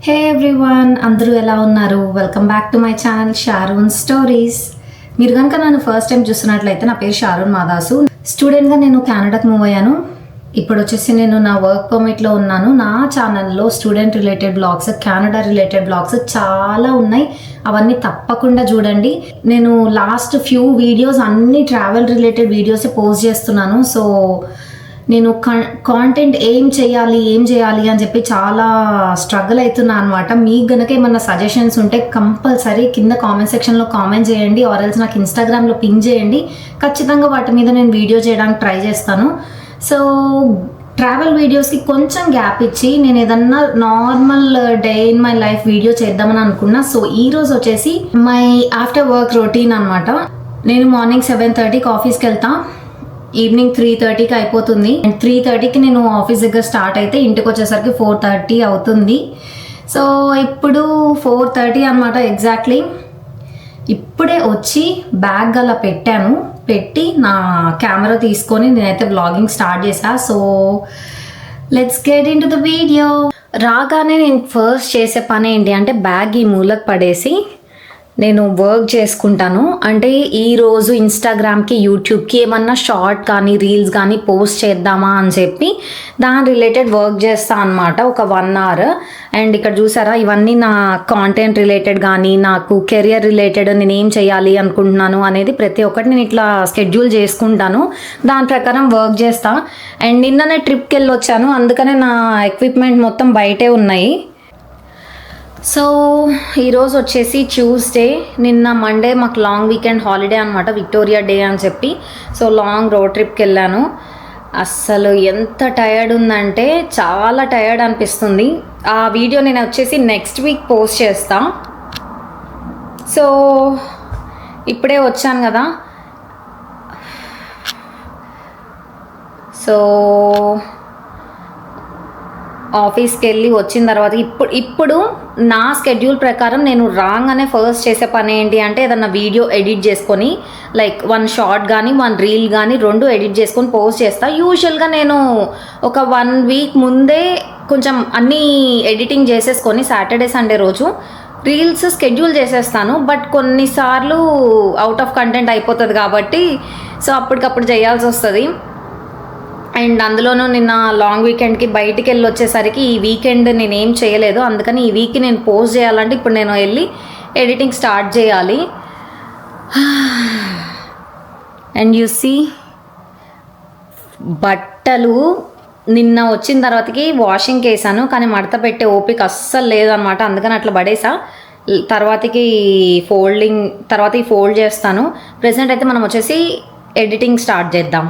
హే everyone, అందరూ ఎలా ఉన్నారు? Welcome back to my channel Sharon stories. మీరు కనుక నన్ను ఫస్ట్ టైం చూస్తున్నట్లయితే నా పేరు షారూన్ మాదాసు. స్టూడెంట్గా నేను కెనడాకి మూవ్ అయ్యాను. ఇప్పుడు వచ్చేసి నేను నా వర్క్ పర్మిట్లో ఉన్నాను. నా ఛానల్లో student related blogs, Canada related blogs చాలా ఉన్నాయి. అవన్నీ తప్పకుండా చూడండి. నేను లాస్ట్ ఫ్యూ వీడియోస్ అన్ని ట్రావెల్ రిలేటెడ్ వీడియోసే పోస్ట్ చేస్తున్నాను. సో నేను కాంటెంట్ ఏం చేయాలి అని చెప్పి చాలా స్ట్రగుల్ అవుతున్నా అనమాట. మీకు గనక ఏమన్నా సజెషన్స్ ఉంటే కంపల్సరీ కింద కామెంట్ సెక్షన్లో కామెంట్ చేయండి, ఆర్ఎల్స్ నాకు ఇన్స్టాగ్రామ్లో పింగ్ చేయండి. ఖచ్చితంగా వాటి మీద నేను వీడియో చేయడానికి ట్రై చేస్తాను. సో ట్రావెల్ వీడియోస్కి కొంచెం గ్యాప్ ఇచ్చి నేను ఏదన్నా normal day in my life video చేద్దామని అనుకున్నా. సో ఈరోజు వచ్చేసి మై ఆఫ్టర్ వర్క్ రొటీన్ అనమాట. నేను మార్నింగ్ 7:30కి ఆఫీస్కి వెళ్తా, ఈవినింగ్ 3:30కి అయిపోతుంది. అండ్ 3:30కి నేను ఆఫీస్ దగ్గర స్టార్ట్ అయితే ఇంటికి వచ్చేసరికి 4:30 అవుతుంది. సో ఇప్పుడు 4:30 అనమాట ఎగ్జాక్ట్లీ. ఇప్పుడే వచ్చి బ్యాగ్ అలా పెట్టి నా కెమెరా తీసుకొని నేనైతే వ్లాగింగ్ స్టార్ట్ చేశా. So let's get in to the video. రాగానే నేను ఫస్ట్ చేసే పని ఏంటి అంటే బ్యాగ్ ఈ మూలకు పడేసి నేను వర్క్ చేసుకుంటాను. అంటే ఈరోజు ఇన్స్టాగ్రామ్కి, యూట్యూబ్కి ఏమన్నా షార్ట్ కానీ రీల్స్ కానీ పోస్ట్ చేద్దామా అని చెప్పి దాని రిలేటెడ్ వర్క్ చేస్తాను అనమాట, ఒక 1 hour. అండ్ ఇక్కడ చూసారా, ఇవన్నీ నా కాంటెంట్ రిలేటెడ్ కానీ నాకు కెరియర్ రిలేటెడ్ నేను ఏం చేయాలి అనుకుంటున్నాను అనేది ప్రతి ఒక్కటి నేను ఇట్లా షెడ్యూల్ చేసుకుంటాను. దాని ప్రకారం వర్క్ చేస్తా. అండ్ నిన్ననే ట్రిప్కి వెళ్ళి వచ్చాను, అందుకనే నా ఎక్విప్మెంట్ మొత్తం బయటే ఉన్నాయి. సో ఈరోజు వచ్చేసి ట్యూస్డే, నిన్న మండే మాకు లాంగ్ వీకెండ్ హాలిడే అనమాట, విక్టోరియా డే అని చెప్పి. సో లాంగ్ రోడ్ ట్రిప్కి వెళ్ళాను. అస్సలు ఎంత టయర్డ్ ఉందంటే చాలా టయర్డ్ అనిపిస్తుంది. ఆ వీడియో నేను వచ్చేసి నెక్స్ట్ వీక్ పోస్ట్ చేస్తా. సో ఇప్పుడే వచ్చాను కదా. సో ఆఫీస్కి వెళ్ళి వచ్చిన తర్వాత ఇప్పుడు నా స్కెడ్యూల్ ప్రకారం నేను రాగానే ఫస్ట్ చేసే పని ఏంటి అంటే ఏదన్నా వీడియో ఎడిట్ చేసుకొని, లైక్ 1 షార్ట్ కానీ 1 రీల్ కానీ 2 ఎడిట్ చేసుకొని పోస్ట్ చేస్తా. యూజువల్గా నేను ఒక 1 వీక్ ముందే కొంచెం అన్నీ ఎడిటింగ్ చేసేసుకొని సాటర్డే సండే రోజు రీల్స్ స్కెడ్యూల్ చేసేస్తాను. బట్ కొన్నిసార్లు అవుట్ ఆఫ్ కంటెంట్ అయిపోతుంది కాబట్టి సో అప్పటికప్పుడు చేయాల్సి వస్తుంది. అండ్ అందులోనూ నిన్న లాంగ్ వీకెండ్కి బయటికి వెళ్ళి వచ్చేసరికి ఈ వీకెండ్ నేను ఏం చేయలేదు. అందుకని ఈ వీక్ నేను పోస్ట్ చేయాలంటే ఇప్పుడు నేను వెళ్ళి ఎడిటింగ్ స్టార్ట్ చేయాలి. అండ్ యు సీ, బట్టలు నిన్న వచ్చిన తర్వాతకి వాషింగ్కి వేసాను, కానీ మడత పెట్టే ఓపిక అస్సలు లేదనమాట. అందుకని అట్లా పడేసా. తర్వాతకి ఫోల్డ్ చేస్తాను. ప్రెజెంట్ అయితే మనం వచ్చేసి ఎడిటింగ్ స్టార్ట్ చేద్దాం.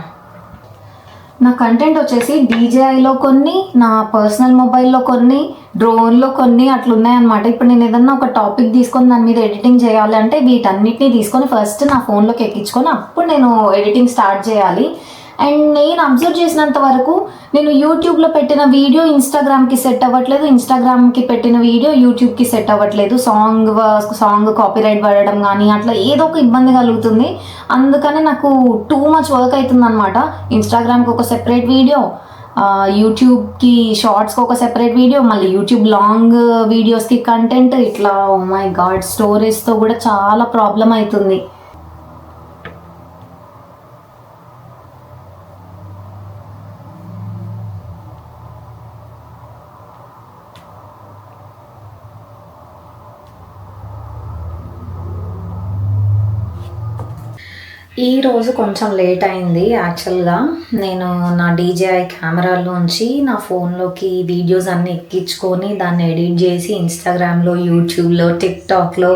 నా కంటెంట్ వచ్చేసి DJIలో కొన్ని, నా పర్సనల్ మొబైల్లో కొన్ని, డ్రోన్లో కొన్ని అట్లా ఉన్నాయన్నమాట. ఇప్పుడు నేను ఏదన్నా ఒక టాపిక్ తీసుకొని దాని మీద ఎడిటింగ్ చేయాలి అంటే వీటన్నిటిని తీసుకొని ఫస్ట్ నా ఫోన్లోకి ఎక్కించుకొని అప్పుడు నేను ఎడిటింగ్ స్టార్ట్ చేయాలి. అండ్ నేను అబ్జర్వ్ చేసినంత వరకు నేను యూట్యూబ్లో పెట్టిన వీడియో ఇన్స్టాగ్రామ్కి సెట్ అవ్వట్లేదు, ఇన్స్టాగ్రామ్కి పెట్టిన వీడియో యూట్యూబ్కి సెట్ అవ్వట్లేదు. సాంగ్ కాపీరైట్ పడడం కానీ అట్లా ఏదో ఒక ఇబ్బంది కలుగుతుంది. అందుకనే నాకు టూ మచ్ వర్క్ అవుతుంది అనమాట. ఇన్స్టాగ్రామ్కి ఒక సెపరేట్ వీడియో, యూట్యూబ్కి షార్ట్స్కి ఒక సెపరేట్ వీడియో, మళ్ళీ యూట్యూబ్ లాంగ్ వీడియోస్కి కంటెంట్, ఇట్లా ఓ మై గాడ్ స్టోరేజ్తో కూడా చాలా ప్రాబ్లం అవుతుంది. ఈరోజు కొంచెం లేట్ అయింది. యాక్చువల్గా నేను నా DJI కెమెరాలోంచి నా ఫోన్లోకి వీడియోస్ అన్నీ ఎక్కించుకొని దాన్ని ఎడిట్ చేసి ఇన్స్టాగ్రామ్లో, యూట్యూబ్లో, టిక్టాక్లో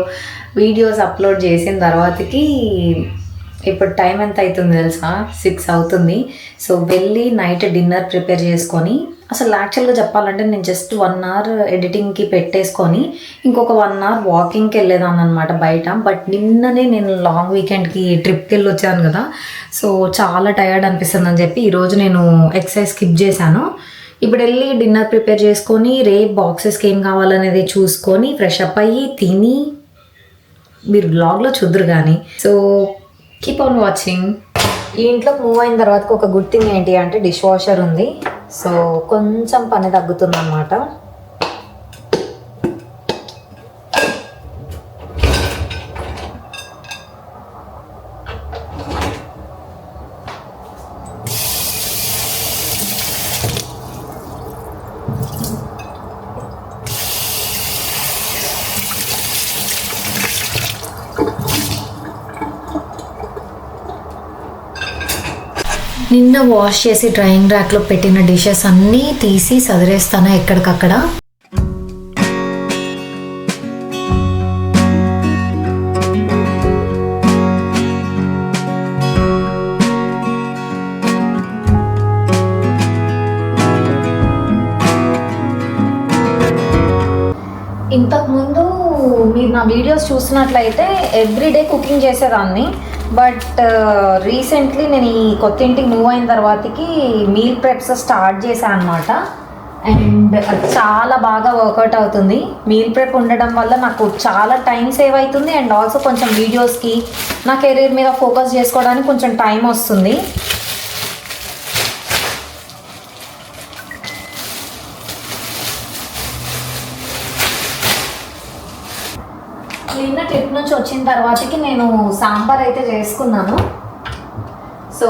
వీడియోస్ అప్లోడ్ చేసిన తర్వాతకి ఇప్పుడు టైం ఎంత అవుతుంది తెలుసా? 6 అవుతుంది. సో వెళ్ళి నైట్ డిన్నర్ ప్రిపేర్ చేసుకొని, అసలు యాక్చువల్గా చెప్పాలంటే నేను జస్ట్ 1 hour ఎడిటింగ్కి పెట్టేసుకొని ఇంకొక 1 hour వాకింగ్కి వెళ్ళేదాన్ని అనమాట బయట. బట్ నిన్ననే నేను లాంగ్ వీకెండ్కి ట్రిప్కి వెళ్ళి వచ్చాను కదా, సో చాలా టయర్డ్ అనిపిస్తుంది అని చెప్పి ఈరోజు నేను ఎక్సర్సైజ్ స్కిప్ చేశాను. ఇప్పుడు వెళ్ళి డిన్నర్ ప్రిపేర్ చేసుకొని రేపు బాక్సెస్కి ఏం కావాలనేది చూసుకొని ఫ్రెష్ అప్ అయ్యి తిని మీరు బ్లాగ్లో చూద్దరు కానీ. So keep on watching. ఈ ఇంట్లోకి మూవ్ అయిన తర్వాత ఒక గుడ్ థింగ్ ఏంటి అంటే డిష్ వాషర్ ఉంది. సో కొంచెం పని తగ్గుతుంది అన్నమాట. నిన్న వాష్ చేసి డ్రైయింగ్ ర్యాక్లో పెట్టిన డిషెస్ అన్నీ తీసి సదిరేస్తాను ఎక్కడికక్కడ. ఇంతకుముందు మీరు నా వీడియోస్ చూసినట్లయితే ఎవ్రీడే కుకింగ్ చేసేదాన్ని. బట్ రీసెంట్లీ నేను ఈ కొత్త ఇంటికి మూవ్ అయిన తర్వాతకి మీల్ ప్రెప్స్ స్టార్ట్ చేశాను అనమాట. అండ్ అది చాలా బాగా వర్కౌట్ అవుతుంది. మీల్ ప్రెప్ ఉండడం వల్ల నాకు చాలా టైం సేవ్ అవుతుంది. అండ్ ఆల్సో కొంచెం వీడియోస్కి నా కెరీర్ మీద ఫోకస్ చేసుకోవడానికి కొంచెం టైం వస్తుంది. నిన్న ట్రిప్ నుంచి వచ్చిన తర్వాతకి నేను సాంబార్ అయితే చేసుకున్నాను. సో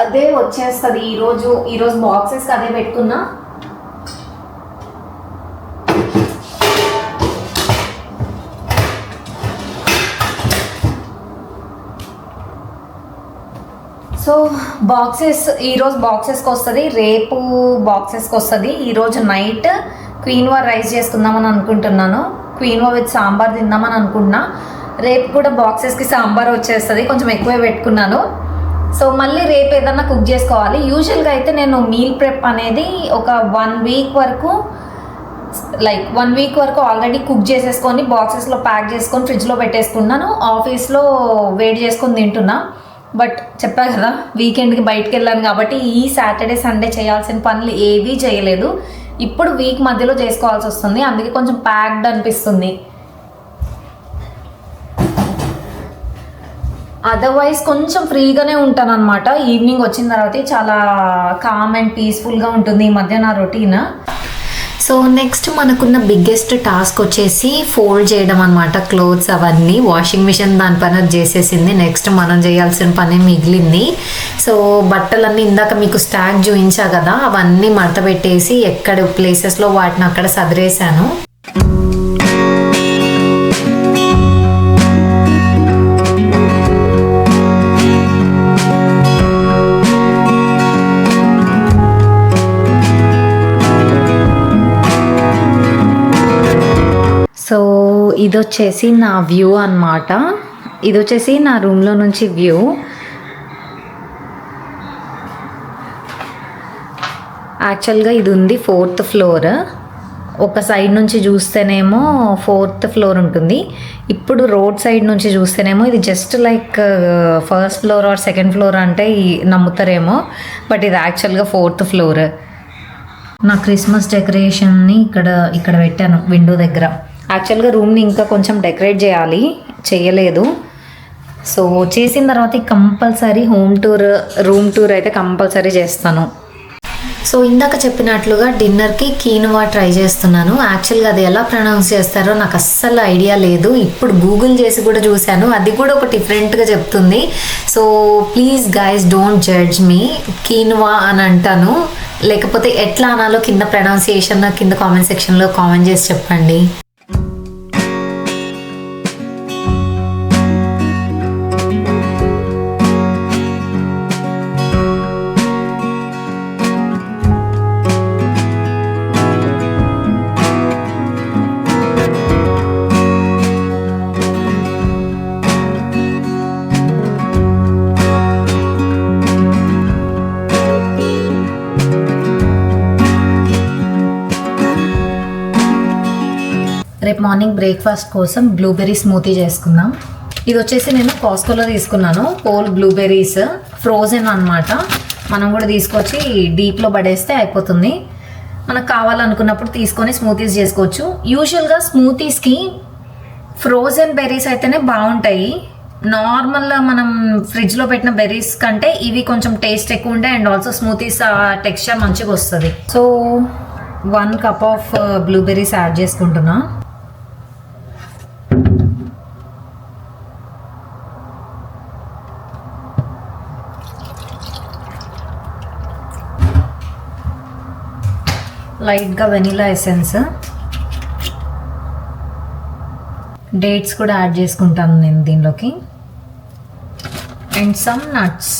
అదే వచ్చేస్తుంది ఈరోజు బాక్సెస్కి అదే పెట్టుకున్నా. సో ఈరోజు బాక్సెస్కి వస్తుంది, రేపు బాక్సెస్కి వస్తుంది. ఈరోజు నైట్ క్వీన్వా రైస్ చేసుకుందామని అనుకుంటున్నాను. క్వీన్వా విత్ సాంబార్ తిందామని అనుకుంటున్నా. రేపు కూడా బాక్సెస్కి సాంబార్ వచ్చేస్తుంది, కొంచెం ఎక్కువే పెట్టుకున్నాను. సో మళ్ళీ రేపు ఏదన్నా కుక్ చేసుకోవాలి. యూజువల్గా అయితే నేను మీల్ ప్రెప్ అనేది ఒక 1 వీక్ వరకు ఆల్రెడీ కుక్ చేసేసుకొని బాక్సెస్లో ప్యాక్ చేసుకొని ఫ్రిడ్జ్లో పెట్టేసుకున్నాను. ఆఫీస్లో వేడి చేసుకొని తింటున్నా. బట్ చెప్పా కదా, వీకెండ్కి బయటకు వెళ్ళాను కాబట్టి ఈ సాటర్డే సండే చేయాల్సిన పనులు ఏవీ చేయలేదు. ఇప్పుడు వీక్ మధ్యలో చేసుకోవాల్సి వస్తుంది, అందుకే కొంచెం ప్యాక్డ్ అనిపిస్తుంది. అదర్వైజ్ కొంచెం ఫ్రీగానే ఉంటాను అనమాట. ఈవినింగ్ వచ్చిన తర్వాత చాలా కామ్ అండ్ పీస్ఫుల్గా ఉంటుంది ఈ మధ్య నా రొటీన్. సో నెక్స్ట్ మనకున్న బిగ్గెస్ట్ టాస్క్ వచ్చేసి ఫోల్డ్ చేయడం అనమాట. క్లోత్స్ అవన్నీ వాషింగ్ మిషన్ దాని పని చేసేసింది. నెక్స్ట్ మనం చేయాల్సిన పని మిగిలింది. సో బట్టలన్నీ ఇందాక మీకు స్టాక్ చూపించా కదా, అవన్నీ మడత పెట్టేసి ఎక్కడ ప్లేసెస్లో వాటిని అక్కడ సదిరేశాను. సో ఇది వచ్చేసి నా వ్యూ అన్నమాట. ఇది వచ్చేసి నా రూమ్లో నుంచి వ్యూ. యాక్చువల్గా ఇది ఉంది 4th ఫ్లోర్. ఒక సైడ్ నుంచి చూస్తేనేమో 4th ఫ్లోర్ ఉంటుంది. ఇప్పుడు రోడ్ సైడ్ నుంచి చూస్తేనేమో ఇది just like 1st floor or 2nd floor అంటే నమ్ముతారేమో, బట్ ఇది యాక్చువల్గా 4th ఫ్లోర్. నా క్రిస్మస్ డెకరేషన్ని ఇక్కడ పెట్టాను విండో దగ్గర. యాక్చువల్గా రూమ్ని ఇంకా కొంచెం డెకరేట్ చేయలేదు. సో చేసిన తర్వాత కంపల్సరీ రూమ్ టూర్ అయితే కంపల్సరీ చేస్తాను. సో ఇందాక చెప్పినట్లుగా డిన్నర్కి కీనువా ట్రై చేస్తున్నాను. యాక్చువల్గా అది ఎలా ప్రొనౌన్స్ చేస్తారో నాకు అస్సలు ఐడియా లేదు. ఇప్పుడు గూగుల్ చేసి కూడా చూశాను, అది కూడా ఒక డిఫరెంట్గా చెప్తుంది. So please guys don't judge me. కీనువా అని అంటాను, లేకపోతే ఎట్లా అనాలో కింద ప్రొనౌన్సియేషన్ కింద కామెంట్ సెక్షన్లో కామెంట్ చేసి చెప్పండి. రేపు మార్నింగ్ బ్రేక్ఫాస్ట్ కోసం బ్లూబెర్రీ స్మూతీ చేసుకుందాం. ఇది వచ్చేసి నేను కాస్కోలో తీసుకున్నాను. హోల్ బ్లూబెర్రీస్ ఫ్రోజన్ అన్నమాట. మనం కూడా తీసుకొచ్చి డీప్లో పడేస్తే అయిపోతుంది. మనకు కావాలనుకున్నప్పుడు తీసుకొని స్మూతీస్ చేసుకోవచ్చు. యూజువల్గా స్మూతీస్కి ఫ్రోజన్ బెర్రీస్ అయితేనే బాగుంటాయి. నార్మల్గా మనం ఫ్రిడ్జ్లో పెట్టిన బెర్రీస్ కంటే ఇవి కొంచెం టేస్ట్ ఎక్కువ ఉంటాయి. అండ్ ఆల్సో స్మూతీస్ టెక్స్చర్ మంచిగా వస్తుంది. So 1 cup of blueberries add చేసుకుంటున్నా. లైట్గా వెనిలా ఎసెన్స్, డేట్స్ కూడా యాడ్ చేసుకుంటాను నేను దీనిలోకి, అండ్ సమ్ నట్స్.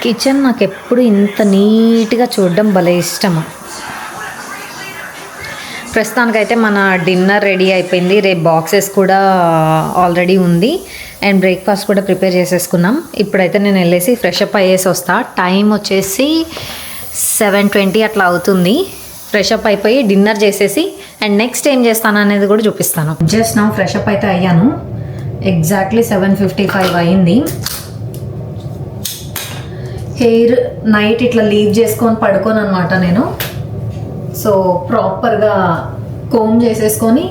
కిచెన్ నాకు ఎప్పుడు ఇంత నీట్గా చూడడం భలే ఇష్టము. ప్రస్తుతానికైతే మన డిన్నర్ రెడీ అయిపోయింది. రేపు బాక్సెస్ కూడా ఆల్రెడీ ఉంది అండ్ బ్రేక్ఫాస్ట్ కూడా ప్రిపేర్ చేసేసుకున్నాం. ఇప్పుడైతే నేను వెళ్ళేసి ఫ్రెష్ అప్ అయ్యేసి వస్తా. టైం వచ్చేసి 7:20 అట్లా అవుతుంది. ఫ్రెష్ అప్ అయిపోయి డిన్నర్ చేసేసి అండ్ నెక్స్ట్ ఏం చేస్తాను అనేది కూడా చూపిస్తాను. జస్ట్ నా ఫ్రెష్ అప్ అయితే అయ్యాను. ఎగ్జాక్ట్లీ 7:55 అయింది. హెయిర్ నైట్ ఇట్లా లీవ్ చేసుకొని పడుకోను అనమాట నేను. సో ప్రాపర్గా కోమ్ చేసేసుకొని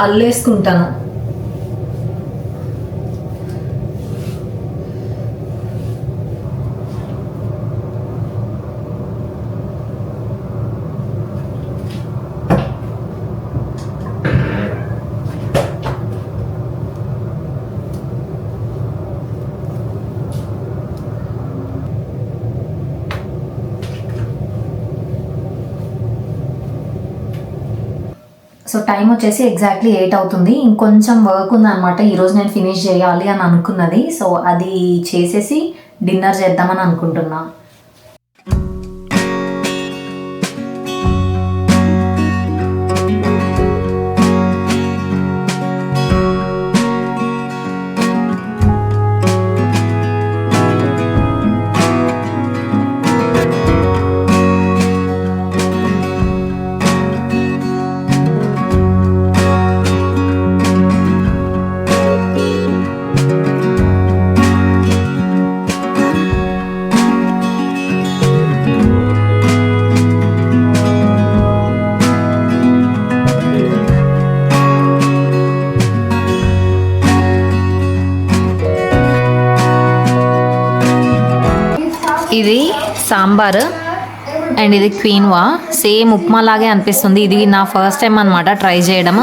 అల్లేసుకుంటాను. సో టైం వచ్చేసి ఎగ్జాక్ట్లీ 8 అవుతుంది. ఇంకొంచెం వర్క్ ఉందన్నమాట ఈరోజు నేను ఫినిష్ చేయాలి అని అనుకున్నది. సో అది చేసేసి డిన్నర్ చేద్దామని అనుకుంటున్నా. ఇది సాంబార్ అండ్ ఇది క్వీన్వా. సేమ్ ఉప్మా లాగే అనిపిస్తుంది. ఇది నా ఫస్ట్ టైం అనమాట ట్రై చేయడం.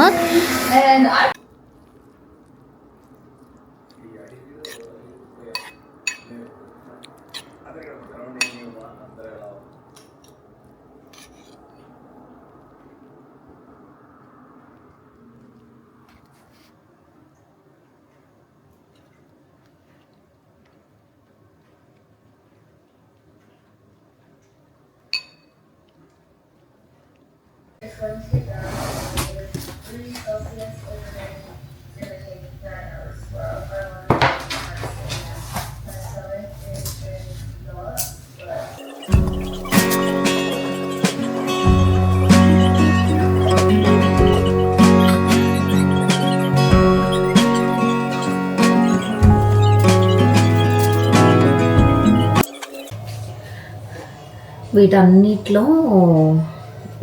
వీటన్నిటిలో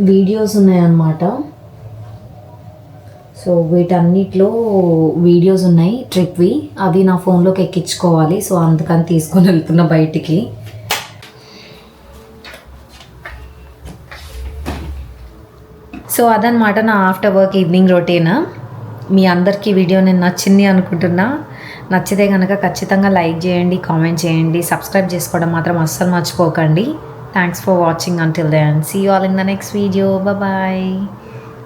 వీడియోస్ ఉన్నాయన్నమాట. సో వీటన్నిటిలో వీడియోస్ ఉన్నాయి ట్రిప్వి. అవి నా ఫోన్లోకి ఎక్కించుకోవాలి. సో అందుకని తీసుకొని వెళ్తున్నా బయటికి. సో అదనమాట నా ఆఫ్టర్ వర్క్ ఈవినింగ్ రొటీన్. మీ అందరికీ వీడియో నేను నచ్చింది అనుకుంటున్నా. నచ్చితే కనుక ఖచ్చితంగా లైక్ చేయండి, కామెంట్ చేయండి, సబ్స్క్రైబ్ చేసుకోవడం మాత్రం అస్సలు మర్చిపోకండి. Thanks for watching until then. See you all in the next video. Bye bye.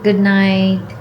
Good night.